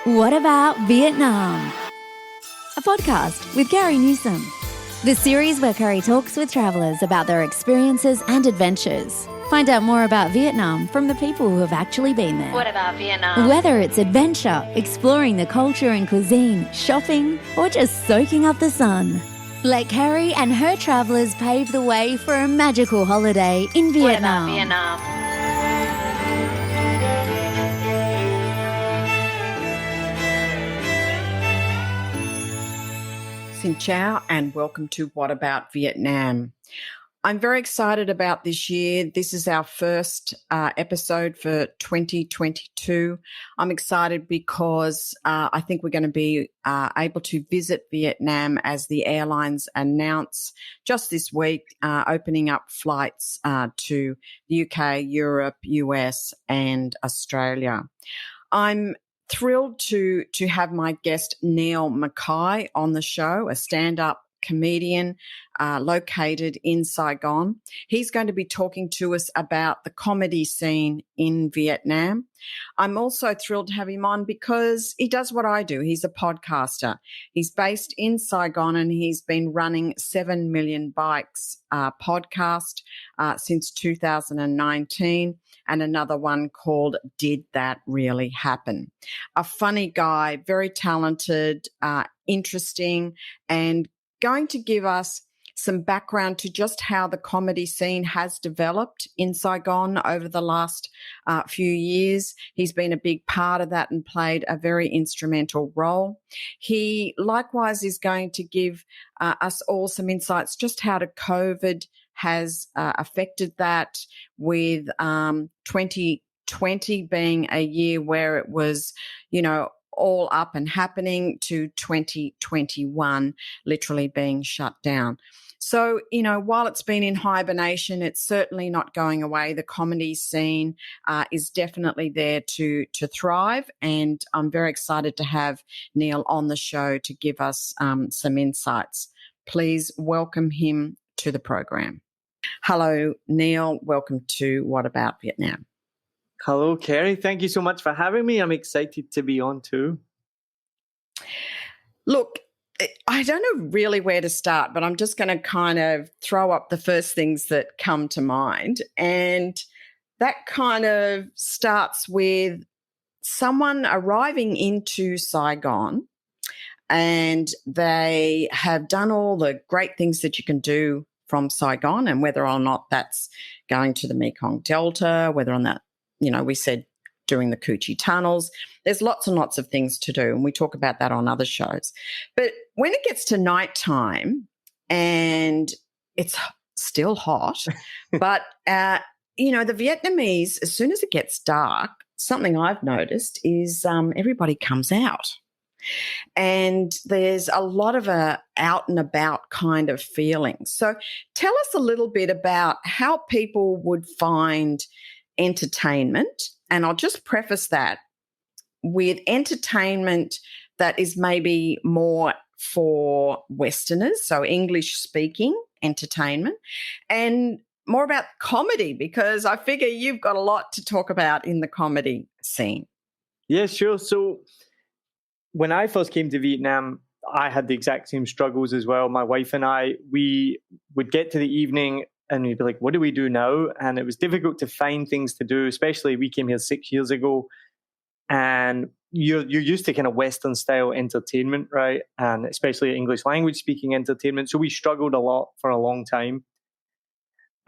What About Vietnam? A podcast with Carrie Newsom. The series where Carrie talks with travellers about their experiences and adventures. Find out more about Vietnam from the people who have actually been there. What about Vietnam? Whether it's adventure, exploring the culture and cuisine, shopping, or just soaking up the sun. Let Carrie and her travellers pave the way for a magical holiday in Vietnam. What about Vietnam? Xin chào and welcome to What About Vietnam. I'm very excited about this year. This is our first episode for 2022. I'm excited because I think we're going to be able to visit Vietnam as the airlines announce just this week, opening up flights to the UK, Europe, US and Australia. I'm thrilled to have my guest Niall Mackay on the show, a stand-up comedian located in Saigon. He's going to be talking to us about the comedy scene in Vietnam. I'm also thrilled to have him on because he does what I do. He's a podcaster. He's based in Saigon and he's been running 7 Million Bikes podcast since 2019. And another one called Did That Really Happen? A funny guy, very talented, interesting, and going to give us some background to just how the comedy scene has developed in Saigon over the last few years. He's been a big part of that and played a very instrumental role. He likewise is going to give us all some insights just how the COVID has affected that, with 2020 being a year where it was, all up and happening, to 2021 literally being shut down. So, while it's been in hibernation, it's certainly not going away. The comedy scene is definitely there to thrive. And I'm very excited to have Niall on the show to give us some insights. Please welcome him to the program. Hello, Niall. Welcome to What About Vietnam? Hello, Carrie. Thank you so much for having me. I'm excited to be on too. Look, I don't know really where to start, but I'm just going to kind of throw up the first things that come to mind. And that kind of starts with someone arriving into Saigon, and they have done all the great things that you can do from Saigon, and whether or not that's going to the Mekong Delta, whether or not, we said doing the Coochie tunnels. There's lots and lots of things to do, and we talk about that on other shows. But when it gets to nighttime and it's still hot, but, the Vietnamese, as soon as it gets dark, something I've noticed is everybody comes out. And there's a lot of a out and about kind of feeling. So tell us a little bit about how people would find entertainment. And I'll just preface that with entertainment that is maybe more for Westerners, so English-speaking entertainment, and more about comedy, because I figure you've got a lot to talk about in the comedy scene. Yeah, sure. So when I first came to Vietnam, I had the exact same struggles as well. My wife and I, we would get to the evening and we'd be like, what do we do now? And it was difficult to find things to do, especially we came here 6 years ago. And you're used to kind of Western style entertainment, right? And especially English language speaking entertainment. So we struggled a lot for a long time.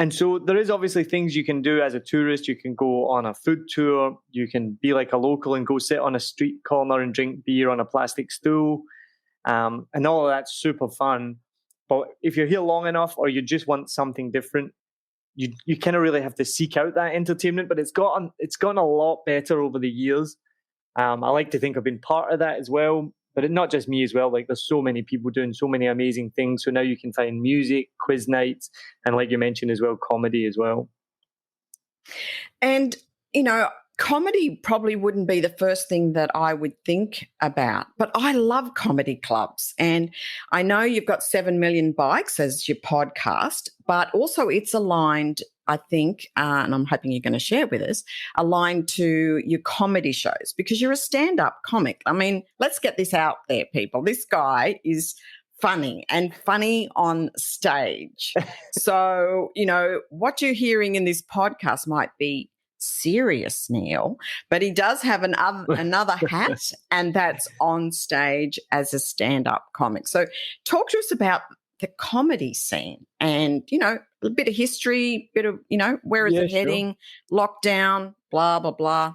And so there is obviously things you can do as a tourist. You can go on a food tour. You can be like a local and go sit on a street corner and drink beer on a plastic stool. And all of that's super fun. But if you're here long enough or you just want something different, you kind of really have to seek out that entertainment. But it's gotten a lot better over the years. I like to think I've been part of that as well. But not just me as well. Like, there's so many people doing so many amazing things. So now you can find music, quiz nights, and like you mentioned as well, comedy as well. And, comedy probably wouldn't be the first thing that I would think about, but I love comedy clubs. And I know you've got 7 Million Bikes as your podcast, but also it's aligned I think, and I'm hoping you're going to share with us, aligned to your comedy shows because you're a stand-up comic. I mean, let's get this out there, people. This guy is funny and funny on stage. So, what you're hearing in this podcast might be serious, Neil, but he does have another hat, and that's on stage as a stand-up comic. So talk to us about the comedy scene and, a bit of history, bit of, where is it heading, lockdown, blah, blah, blah.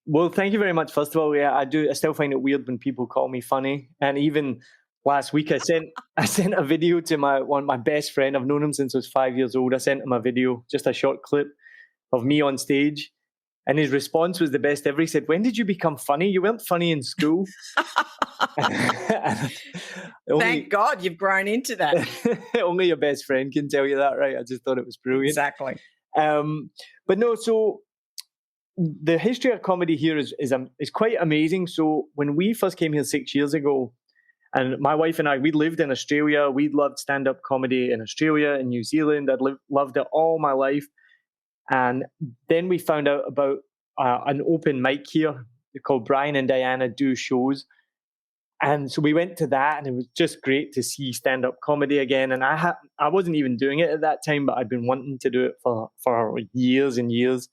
Well, thank you very much. First of all, yeah, I still find it weird when people call me funny. And even last week, I sent a video to my best friend. I've known him since I was 5 years old. I sent him a video, just a short clip of me on stage. And his response was the best ever. He said, "When did you become funny? You weren't funny in school." Thank God you've grown into that. Only your best friend can tell you that, right? I just thought it was brilliant. Exactly. But no, so the history of comedy here is quite amazing. So when we first came here 6 years ago, and my wife and I, we lived in Australia. We loved stand-up comedy in Australia and New Zealand. I'd loved it all my life. And then we found out about an open mic here called Brian and Diana Do Shows. And so we went to that, and it was just great to see stand-up comedy again. And I wasn't even doing it at that time, but I'd been wanting to do it for years and years.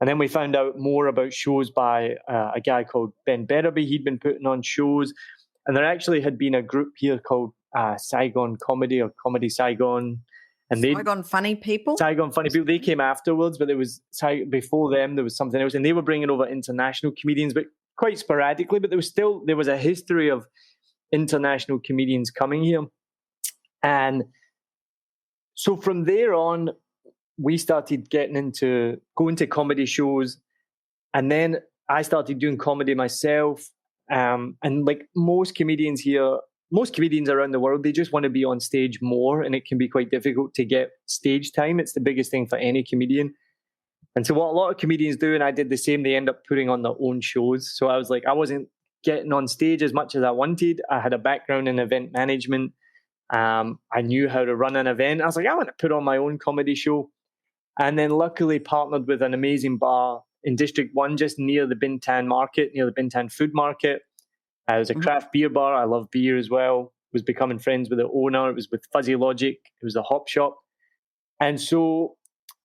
And then we found out more about shows by a guy called Ben Berraby. He'd been putting on shows. And there actually had been a group here called Saigon Comedy or Comedy Saigon. And Saigon Funny People? Saigon Funny People. They came afterwards, but before them, there was something else. And they were bringing over international comedians, but quite sporadically. But there was a history of international comedians coming here. And so from there on, we started going to comedy shows. And then I started doing comedy myself. And like most comedians around the world, they just want to be on stage more, and it can be quite difficult to get stage time. It's the biggest thing for any comedian. And so what a lot of comedians do, and I did the same, they end up putting on their own shows. So I was like, I wasn't getting on stage as much as I wanted. I had a background in event management. I knew how to run an event. I was like, I want to put on my own comedy show. And then luckily partnered with an amazing bar in District 1, just near the Bintan market, near the Bintan food market. It was a craft beer bar. I love beer as well. Was becoming friends with the owner. It was with Fuzzy Logic. It was a hop shop. And so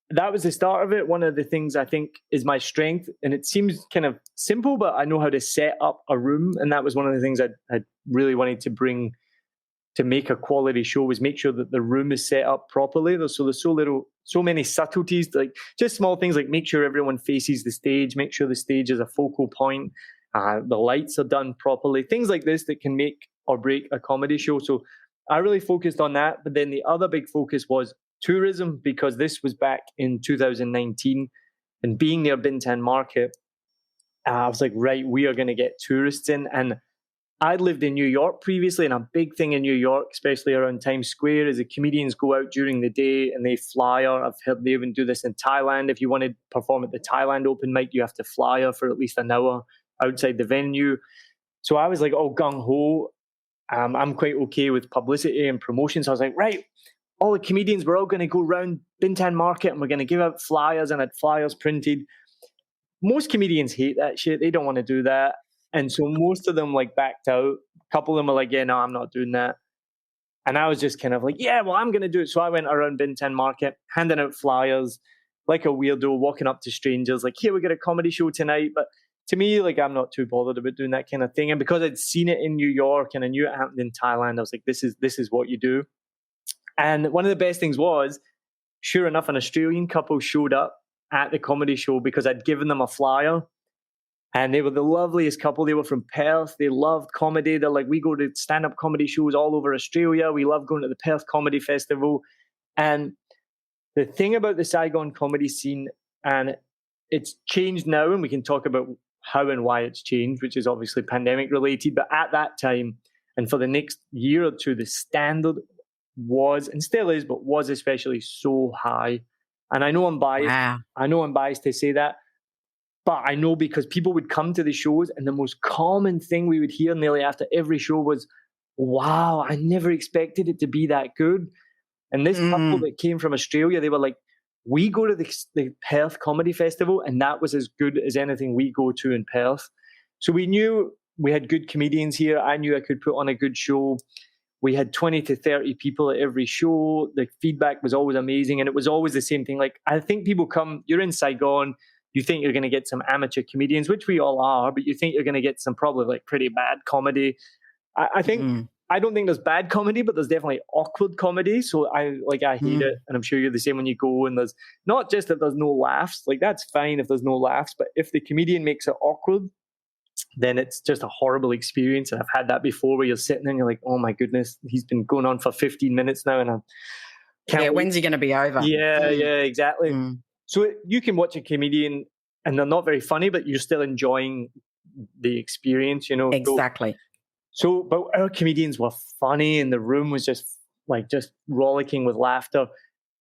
that was the start of it. One of the things I think is my strength, and it seems kind of simple, but I know how to set up a room. And that was one of the things I really wanted to bring to make a quality show, was make sure that the room is set up properly. There's so many subtleties, like just small things like make sure everyone faces the stage, make sure the stage is a focal point. The lights are done properly, things like this that can make or break a comedy show. So I really focused on that. But then the other big focus was tourism, because this was back in 2019, and being near Bintan market, I was like, right, we are going to get tourists in. And I'd lived in New York previously, and a big thing in New York, especially around Times Square, is the comedians go out during the day and they flyer. I've heard they even do this in Thailand. If you want to perform at the Thailand open mic, you have to flyer for at least an hour outside the venue. So I was like, oh, gung-ho. I'm quite okay with publicity and promotion. So I was like, right, all the comedians, we're all going to go around Bintan market and we're going to give out flyers, and I had flyers printed. Most comedians hate that shit. They don't want to do that. And so most of them like backed out. A couple of them were like, yeah, no, I'm not doing that. And I was just kind of like, yeah, well, I'm going to do it. So I went around Bintan market, handing out flyers like a weirdo, walking up to strangers, like, here, we got a comedy show tonight. But to me, like, I'm not too bothered about doing that kind of thing. And because I'd seen it in New York and I knew it happened in Thailand, I was like, this is what you do. And one of the best things was, sure enough, an Australian couple showed up at the comedy show because I'd given them a flyer. And they were the loveliest couple. They were from Perth. They loved comedy. They're like, we go to stand-up comedy shows all over Australia. We love going to the Perth Comedy Festival. And the thing about the Saigon comedy scene, and it's changed now, and we can talk about how and why it's changed, which is obviously pandemic related. But at that time, and for the next year or two, the standard was, and still is, but was especially so high. And I know I'm biased. Wow. I know I'm biased to say that. But I know because people would come to the shows, and the most common thing we would hear nearly after every show was, wow, I never expected it to be that good. And this couple that came from Australia, they were like, we go to the Perth Comedy Festival, and that was as good as anything we go to in Perth. So we knew we had good comedians here. I knew I could put on a good show. We had 20 to 30 people at every show. The feedback was always amazing. And it was always the same thing. Like, I think people come, you're in Saigon, you think you're going to get some amateur comedians, which we all are, but you think you're going to get some probably like pretty bad comedy. I think, I don't think there's bad comedy, but there's definitely awkward comedy. So I hate it. And I'm sure you're the same when you go, and there's not just that there's no laughs. Like, that's fine if there's no laughs, but if the comedian makes it awkward, then it's just a horrible experience. And I've had that before, where you're sitting there and you're like, oh my goodness, he's been going on for 15 minutes now. And I can't wait. When's he going to be over? Yeah, exactly. So you can watch a comedian and they're not very funny, but you're still enjoying the experience, you know. Exactly. So, but our comedians were funny, and the room was just rollicking with laughter.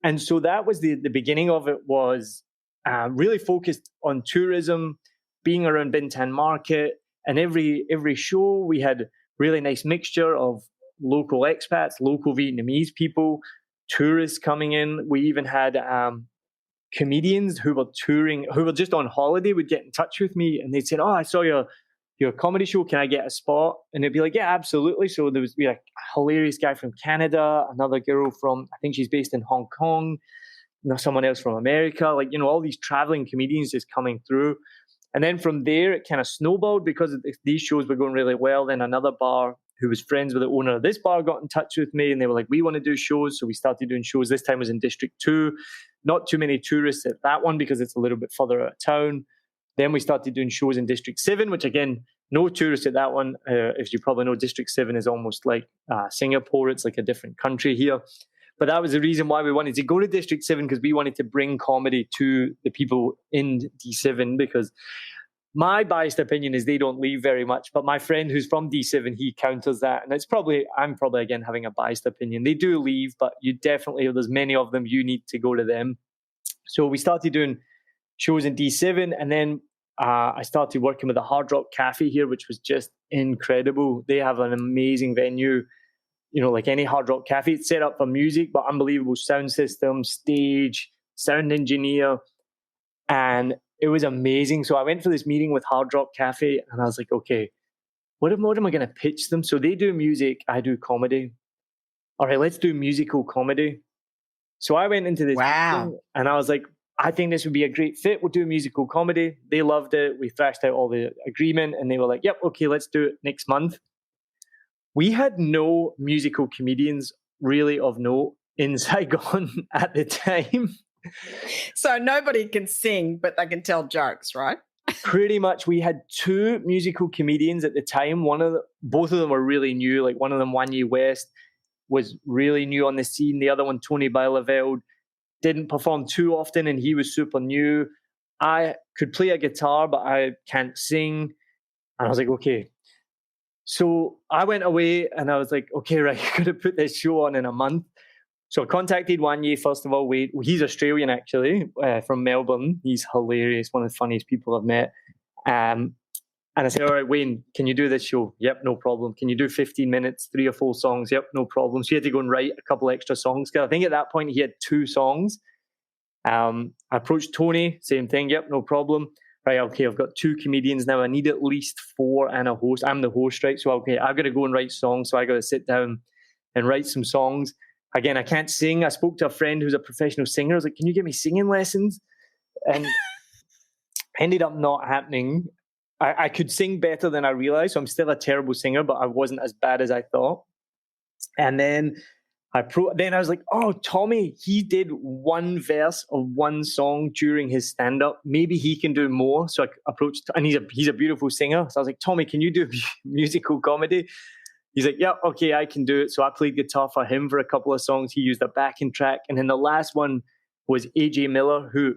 And so that was the beginning of it, was really focused on tourism, being around Bintan Market. And every show we had really nice mixture of local expats, local Vietnamese people, tourists coming in. We even had comedians who were touring, who were just on holiday, would get in touch with me, and they'd say, oh, I saw your comedy show, can I get a spot? And it'd be like, yeah, absolutely. So there was a hilarious guy from Canada, another girl from, I think she's based in Hong Kong, someone else from America, all these traveling comedians just coming through. And then from there, it kind of snowballed, because these shows were going really well. Then another bar who was friends with the owner of this bar got in touch with me, and they were like, we want to do shows. So we started doing shows. This time was in District 2. Not too many tourists at that one, because it's a little bit further out of town. Then we started doing shows in District 7, which again, no tourists at that one. As you probably know, District 7 is almost like Singapore. It's like a different country here. But that was the reason why we wanted to go to District 7, because we wanted to bring comedy to the people in D7, because my biased opinion is they don't leave very much. But my friend who's from D7, he counters that. And I'm probably again having a biased opinion. They do leave, but there's many of them, you need to go to them. So we started doing shows in D7, and then I started working with the Hard Rock Cafe here, which was just incredible. They have an amazing venue, like any Hard Rock Cafe. It's set up for music, but unbelievable sound system, stage, sound engineer, and it was amazing. So I went for this meeting with Hard Rock Cafe, and I was like, okay, what am I going to pitch them? So they do music, I do comedy. All right, let's do musical comedy. So I went into this meeting, and I was like, I think this would be a great fit. We'll do musical comedy. They loved it. We thrashed out all the agreement, and they were like, yep, okay, let's do it next month. We had no musical comedians really of note in Saigon at the time. So nobody can sing, but they can tell jokes, right? Pretty much. We had 2 musical comedians at the time. Both of them were really new. Like, one of them, Wanye West, was really new on the scene. The other one, Tony Baileveld, didn't perform too often, and he was super new. I could play a guitar, but I can't sing. And I was like, okay. So I went away, and I was like, okay, right, I'm going to put this show on in a month. So I contacted Wanye, first of all. He's Australian, actually, from Melbourne. He's hilarious, one of the funniest people I've met. And I said, all right, Wayne, can you do this show? Yep, no problem. Can you do 15 minutes, 3 or 4 songs? Yep, no problem. So he had to go and write a couple extra songs, because I think at that point he had 2 songs. I approached Tony, same thing. Yep, no problem. Right, okay, I've got 2 comedians now. I need at least 4 and a host. I'm the host, right? So, okay, I've got to go and write songs. So I got to sit down and write some songs. Again, I can't sing. I spoke to a friend who's a professional singer. I was like, can you give me singing lessons? And ended up not happening. I could sing better than I realized. So I'm still a terrible singer, but I wasn't as bad as I thought. And then I was like, oh, Tommy, he did 1 verse of 1 song during his stand-up. Maybe he can do more. So I approached, and he's a beautiful singer. So I was like, Tommy, can you do musical comedy? He's like, yeah, okay, I can do it. So I played guitar for him for a couple of songs. He used a backing track. And then the last one was AJ Miller, who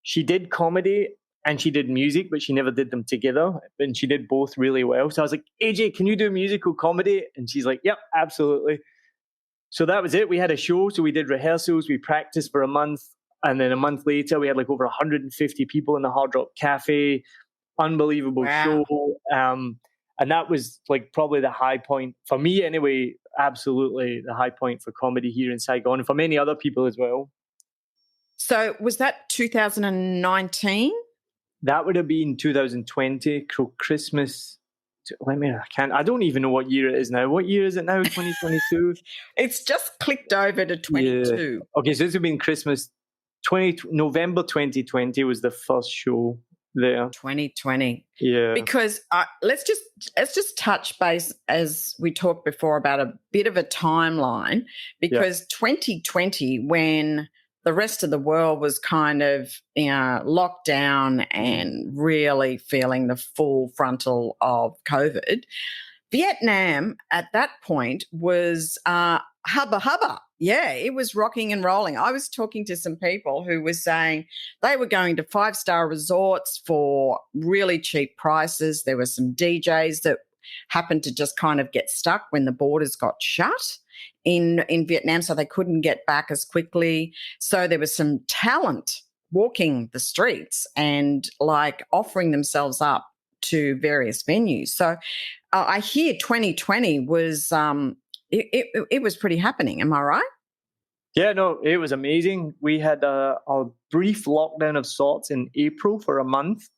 she did comedy and she did music, but she never did them together. And she did both really well. So I was like, AJ, can you do musical comedy? And she's like, yep, absolutely. So that was it. We had a show. So we did rehearsals. We practiced for a month. And then a month later, we had like over 150 people in the Hard Rock Cafe. Unbelievable show. And that was like probably the high point for me anyway. absolutely the high point for comedy here in Saigon and for many other people as well. So was that 2019? That would have been 2020, Christmas. I don't even know what year it is now. What year is it now? 2022? It's just clicked over to 22. Yeah. Okay, so this would have been Christmas. November 2020 was the first show there. 2020. Yeah. Because let's just touch base, as we talked before, about a bit of a timeline, because 2020, when the rest of the world was kind of locked down and really feeling the full frontal of COVID, Vietnam at that point was hubba hubba. Yeah, it was rocking and rolling. I was talking to some people who were saying they were going to 5-star resorts for really cheap prices. There were some DJs that happened to just kind of get stuck when the borders got shut in Vietnam, so they couldn't get back as quickly. So there was some talent walking the streets and like offering themselves up to various venues. So I hear 2020 was it was pretty happening. Am I right? Yeah, no, it was amazing. We had a brief lockdown of sorts in April for a month,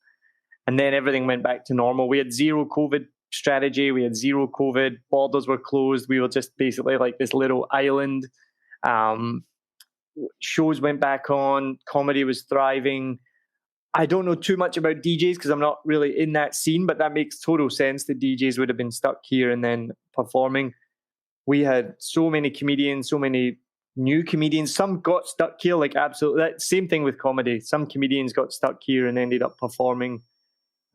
and then everything went back to normal. We had zero COVID strategy. We had zero COVID. Borders were closed. We were just basically like this little island. Shows went back on. Comedy was thriving. I don't know too much about DJs because I'm not really in that scene, but that makes total sense that DJs would have been stuck here and then performing. We had so many comedians, so many new comedians. Some got stuck here, like absolutely. That same thing with comedy. Some comedians got stuck here and ended up performing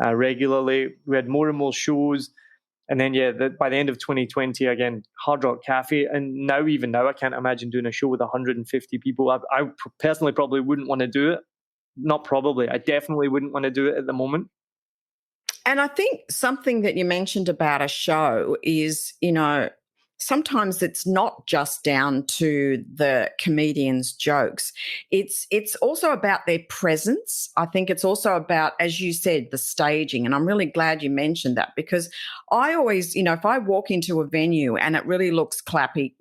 regularly. We had more and more shows. And then, by the end of 2020, again, Hard Rock Cafe. And even now, I can't imagine doing a show with 150 people. I personally probably wouldn't want to do it. Not probably. I definitely wouldn't want to do it at the moment. And I think something that you mentioned about a show is, sometimes it's not just down to the comedian's jokes. It's also about their presence. I think it's also about, as you said, the staging. And I'm really glad you mentioned that, because I always, if I walk into a venue and it really looks clappy,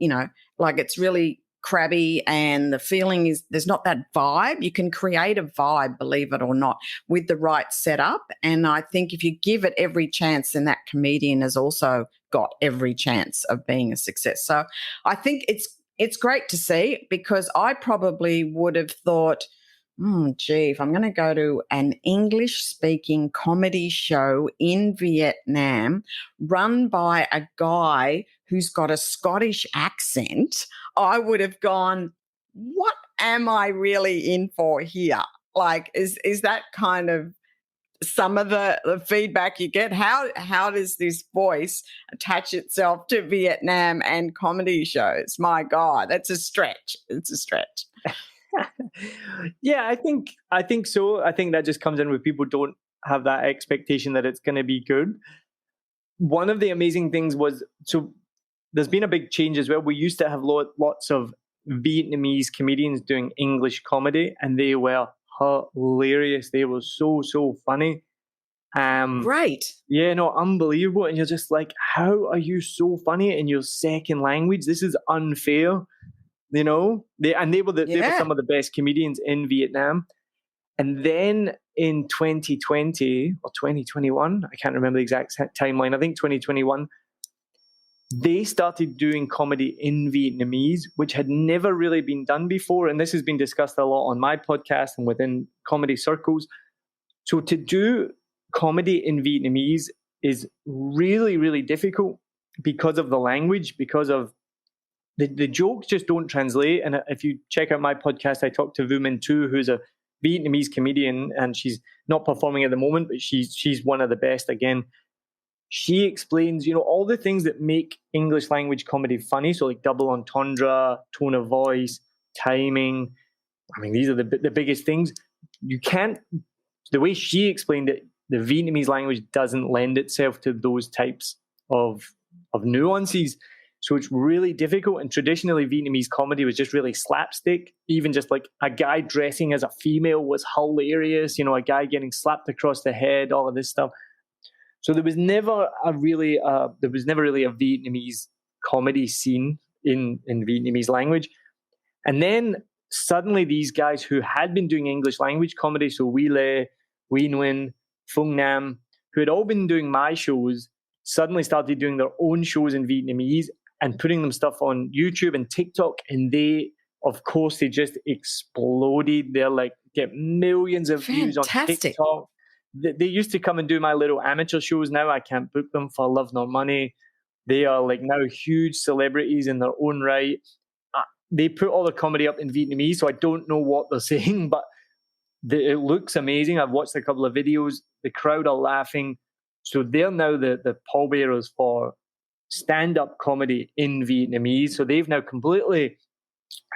like it's really crabby and the feeling is there's not that vibe. You can create a vibe, believe it or not, with the right setup. And I think if you give it every chance, then that comedian has also got every chance of being a success. So I think it's great to see, because I probably would have thought, if I'm going to go to an English-speaking comedy show in Vietnam run by a guy who's got a Scottish accent, I would have gone, what am I really in for here? Like, is that kind of some of the feedback you get? How does this voice attach itself to Vietnam and comedy shows? My God, that's a stretch. It's a stretch. Yeah, I think so. I think that just comes in with people don't have that expectation that it's going to be good. One of the amazing things was, so there's been a big change as well. We used to have lots of Vietnamese comedians doing English comedy, and they were hilarious. They were so funny. Great. Yeah, no, unbelievable. And you're just like, how are you so funny in your second language? This is unfair. They were some of the best comedians in Vietnam. And then in 2020 or 2021, I can't remember the exact timeline. I think 2021, they started doing comedy in Vietnamese, which had never really been done before. And this has been discussed a lot on my podcast and within comedy circles. So to do comedy in Vietnamese is really, really difficult because of the language, because of the jokes just don't translate. And if you check out my podcast, I talked to Vu Minh Tu, who's a Vietnamese comedian, and she's not performing at the moment, but she's one of the best again. She explains, all the things that make English language comedy funny. So like double entendre, tone of voice, timing. I mean, these are the biggest things. You can't, the way she explained it, the Vietnamese language doesn't lend itself to those types of nuances. So it's really difficult. And traditionally, Vietnamese comedy was just really slapstick. Even just like a guy dressing as a female was hilarious. A guy getting slapped across the head, all of this stuff. So there was never really a Vietnamese comedy scene in Vietnamese language. And then suddenly these guys who had been doing English language comedy, so Wee Le, Wee Nguyen, Phung Nam, who had all been doing my shows, suddenly started doing their own shows in Vietnamese and putting them stuff on YouTube and TikTok. And they, of course, they just exploded. They're like, get millions of views on TikTok. They used to come and do my little amateur shows. Now I can't book them for love nor money. They are like now huge celebrities in their own right. They put all their comedy up in Vietnamese, so I don't know what they're saying, but it looks amazing. I've watched a couple of videos. The crowd are laughing. So they're now the pallbearers for stand-up comedy in Vietnamese. So they've now completely,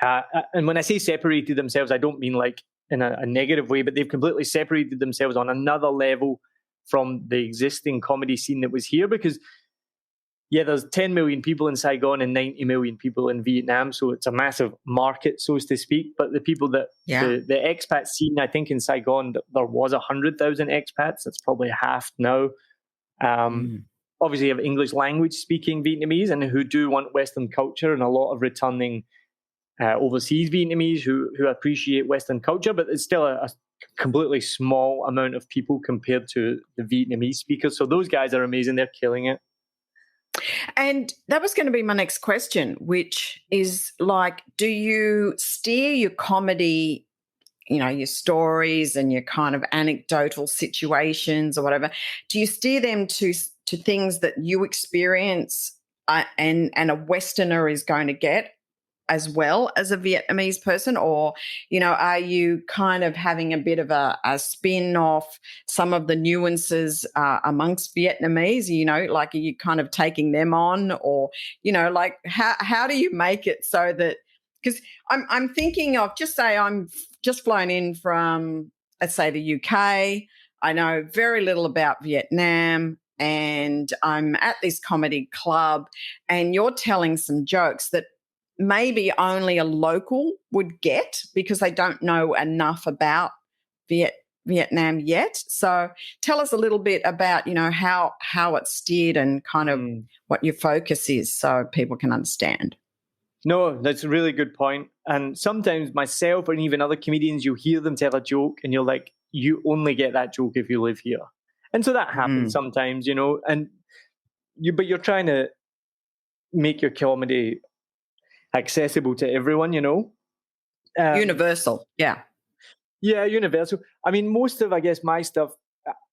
and when I say separated themselves, I don't mean like in a negative way, but they've completely separated themselves on another level from the existing comedy scene that was here. Because, yeah, there's 10 million people in Saigon and 90 million people in Vietnam. So it's a massive market, so to speak. But the people that, the expat scene, I think in Saigon, there was 100,000 expats. That's probably half now. Obviously, you have English language speaking Vietnamese and who do want Western culture, and a lot of returning overseas Vietnamese who appreciate Western culture, but it's still a completely small amount of people compared to the Vietnamese speakers. So those guys are amazing. They're killing it. And that was going to be my next question, which is like, do you steer your comedy, you know, your stories and your kind of anecdotal situations or whatever, do you steer them to things that you experience and a Westerner is going to get as well as a Vietnamese person? Or, you know, are you kind of having a bit of a spin off some of the nuances amongst Vietnamese, you know, like are you kind of taking them on? Or, you know, like how do you make it so that, because I'm thinking of, just say I'm just flown in from, let's say, the UK. I know very little about Vietnam, and I'm at this comedy club and you're telling some jokes that maybe only a local would get because they don't know enough about Vietnam yet. So tell us a little bit about, you know, how it's steered and kind of what your focus is so people can understand. No, that's a really good point. And sometimes myself and even other comedians, you hear them tell a joke and you're like, you only get that joke if you live here. And so that happens sometimes, you know, but you're trying to make your comedy accessible to everyone, you know. Universal, yeah. Yeah, universal. I mean, most of, I guess, my stuff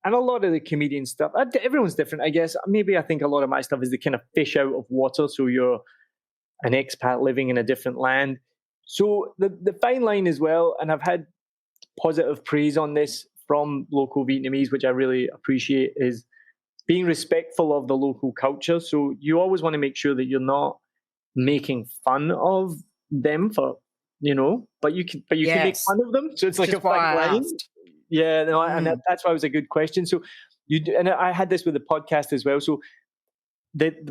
and a lot of the comedian stuff, everyone's different, I guess. Maybe I think a lot of my stuff is the kind of fish out of water. So you're an expat living in a different land. So the fine line as well, and I've had positive praise on this from local Vietnamese, which I really appreciate, is being respectful of the local culture. So you always want to make sure that you're not making fun of them for, you know, but you can make fun of them. So it's like a fine line. Yeah, no, and that's why it was a good question. So and I had this with the podcast as well. So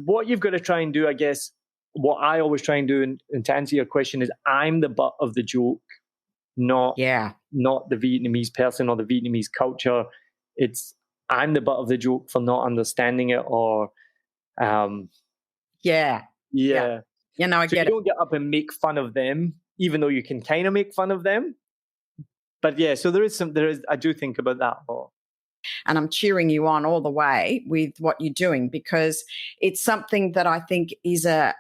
what you've got to try and do, I guess, what I always try and do, and to answer your question, is I'm the butt of the joke, not the Vietnamese person or the Vietnamese culture. It's I'm the butt of the joke for not understanding it or You know, I get it. You don't get up and make fun of them, even though you can kind of make fun of them. But yeah, so I do think about that more. And I'm cheering you on all the way with what you're doing, because it's something that I think is a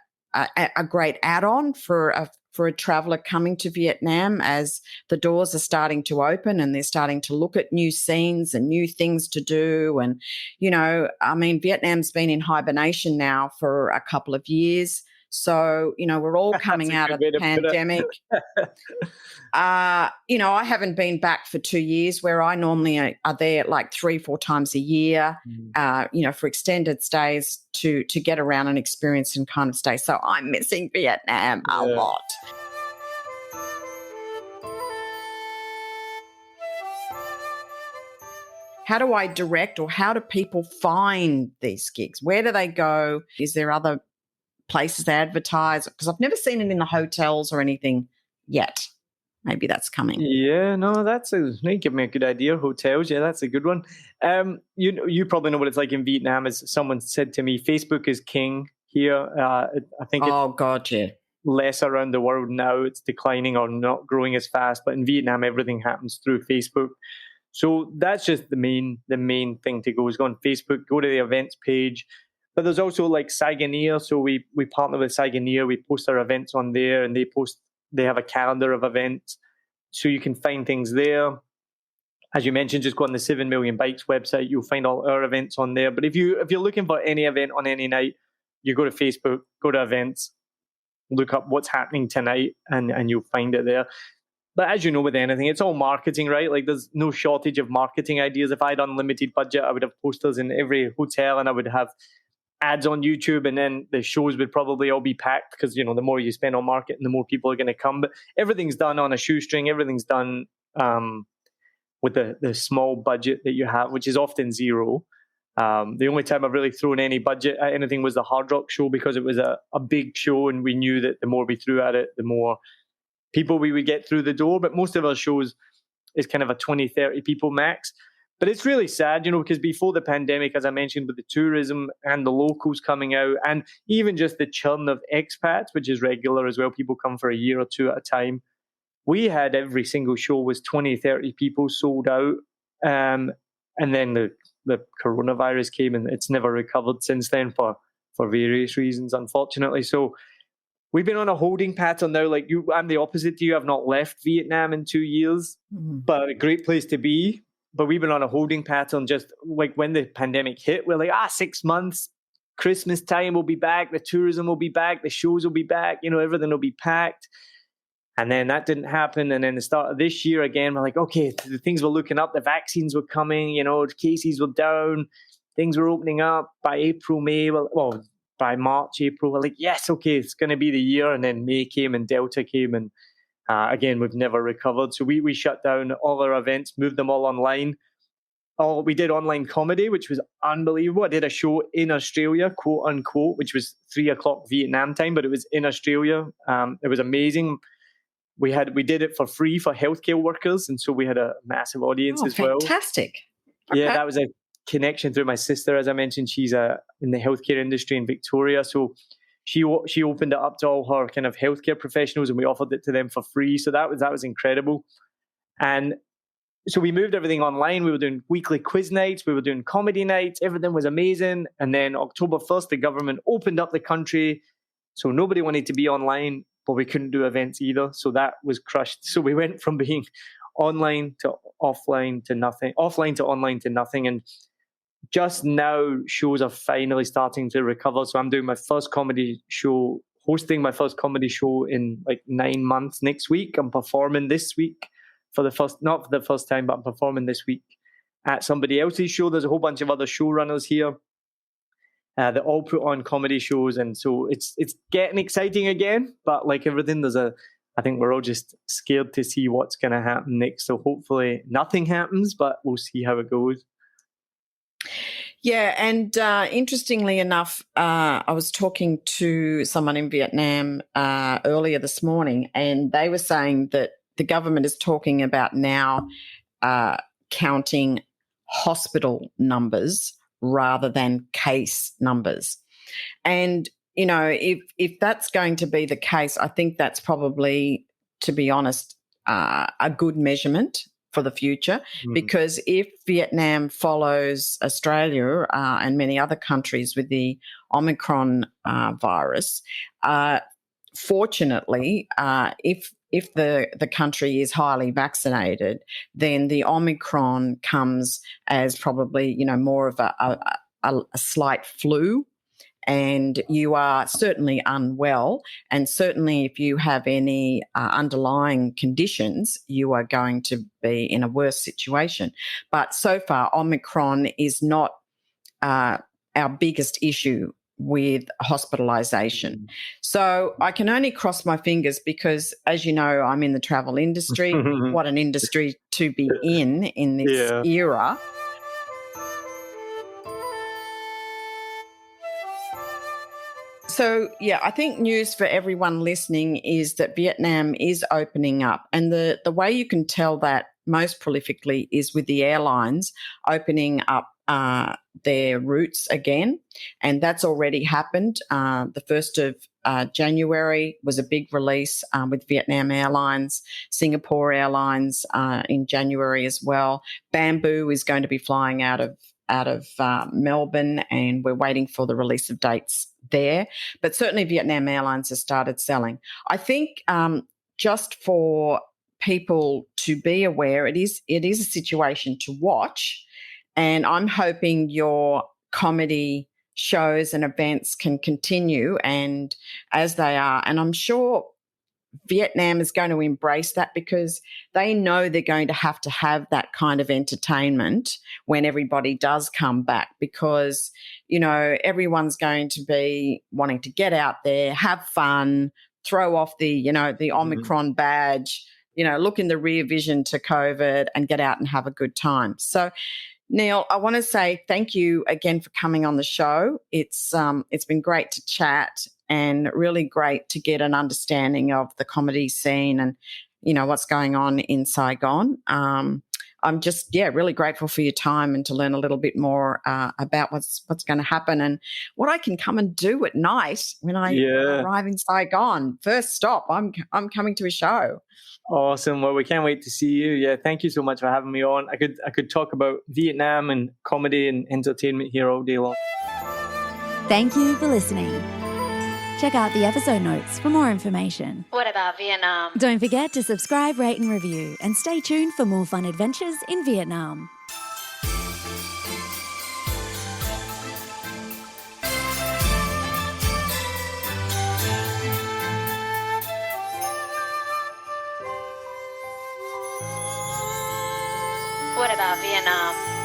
great add-on for a traveller coming to Vietnam, as the doors are starting to open and they're starting to look at new scenes and new things to do. And, you know, I mean, Vietnam's been in hibernation now for a couple of years. So, you know, we're all coming out of the pandemic. You know, I haven't been back for 2 years, where I normally are there like 3-4 times a year, you know, for extended stays to get around and experience and kind of stay. So I'm missing Vietnam a lot. How do I direct, or how do people find these gigs? Where do they go? Is there other places they advertise? Because I've never seen it in the hotels or anything yet. Maybe that's coming. Yeah, no, you give me a good idea. Hotels, yeah, that's a good one. You probably know what it's like in Vietnam. As someone said to me, Facebook is king here. I think Oh, God, yeah. less around the world now. It's declining or not growing as fast. But in Vietnam, everything happens through Facebook. So that's just the main thing to go is go on Facebook, go to the events page. But there's also like Saigon. So we partner with Saigon. We post our events on there, and they have a calendar of events. So you can find things there. As you mentioned, just go on the 7 Million Bikes website. You'll find all our events on there. But if you're looking for any event on any night, you go to Facebook, go to events, look up what's happening tonight, and you'll find it there. But as you know, with anything, it's all marketing, right? Like there's no shortage of marketing ideas. If I had unlimited budget, I would have posters in every hotel, and I would have ads on YouTube, and then the shows would probably all be packed because, the more you spend on marketing, the more people are going to come. But everything's done on a shoestring. Everything's done with the small budget that you have, which is often zero. The only time I've really thrown any budget at anything was the Hard Rock show, because it was a big show, and we knew that the more we threw at it, the more people we would get through the door. But most of our shows is kind of a 20, 30 people max. But it's really sad, because before the pandemic, as I mentioned, with the tourism and the locals coming out, and even just the churn of expats, which is regular as well, people come for a year or two at a time. We had every single show was 20, 30 people sold out. And then the coronavirus came, and it's never recovered since then for various reasons, unfortunately. So we've been on a holding pattern now. Like I'm the opposite to you. I've not left Vietnam in 2 years, but a great place to be. But we've been on a holding pattern. Just like when the pandemic hit, we're like, 6 months, Christmas time, we'll be back. The tourism will be back. The shows will be back. Everything will be packed. And then that didn't happen. And then the start of this year again, we're like, okay, the things were looking up. The vaccines were coming, cases were down. Things were opening up by April, May. Well, by March, April, we're like, yes, okay, it's going to be the year. And then May came and Delta came. And again, we've never recovered. So we shut down all our events, moved them all online. We did online comedy, which was unbelievable. I did a show in Australia, quote unquote, which was 3:00 Vietnam time, but it was in Australia. It was amazing. We did it for free for healthcare workers, and so we had a massive audience as well. Fantastic! Yeah, that was a connection through my sister. As I mentioned, she's in the healthcare industry in Victoria, so she opened it up to all her kind of healthcare professionals, and we offered it to them for free. So that was incredible. And so we moved everything online. We were doing weekly quiz nights. We were doing comedy nights. Everything was amazing. And then October 1st, the government opened up the country, so nobody wanted to be online. But we couldn't do events either. So that was crushed. So we went from being online to offline to nothing, offline to online to nothing. And just now shows are finally starting to recover. So I'm doing my first comedy show, hosting my first comedy show in like 9 months next week. I'm performing this week not for the first time, but I'm performing this week at somebody else's show. There's a whole bunch of other showrunners here. They all put on comedy shows, and so it's getting exciting again. But like everything, I think we're all just scared to see what's going to happen next. So hopefully nothing happens, but we'll see how it goes. Yeah, and interestingly enough, I was talking to someone in Vietnam earlier this morning, and they were saying that the government is talking about now counting hospital numbers rather than case numbers. And, if that's going to be the case, I think that's probably, to be honest, a good measurement for the future, because if Vietnam follows Australia and many other countries with the Omicron virus, fortunately, if the country is highly vaccinated, then the Omicron comes as probably, more of a slight flu, and you are certainly unwell. And certainly if you have any underlying conditions, you are going to be in a worse situation. But so far, Omicron is not our biggest issue with hospitalisation. So I can only cross my fingers because, as you know, I'm in the travel industry. What an industry to be in this era. So, I think news for everyone listening is that Vietnam is opening up. And the way you can tell that most prolifically is with the airlines opening up their routes again, and that's already happened. The 1st of January was a big release with Vietnam Airlines, Singapore Airlines in January as well. Bamboo is going to be flying out of Melbourne, and we're waiting for the release of dates there. But certainly Vietnam Airlines has started selling. I think just for people to be aware, it is a situation to watch. And I'm hoping your comedy shows and events can continue and as they are. And I'm sure Vietnam is going to embrace that because they know they're going to have that kind of entertainment when everybody does come back because, everyone's going to be wanting to get out there, have fun, throw off the Omicron badge, look in the rear vision to COVID and get out and have a good time. So, Neil, I want to say thank you again for coming on the show. It's been great to chat and really great to get an understanding of the comedy scene and, what's going on in Saigon. I'm just, really grateful for your time and to learn a little bit more about what's going to happen and what I can come and do at night when I arrive in Saigon. First stop, I'm coming to a show. Awesome. Well, we can't wait to see you. Yeah, thank you so much for having me on. I could talk about Vietnam and comedy and entertainment here all day long. Thank you for listening. Check out the episode notes for more information. What about Vietnam? Don't forget to subscribe, rate and review, and stay tuned for more fun adventures in Vietnam. What about Vietnam?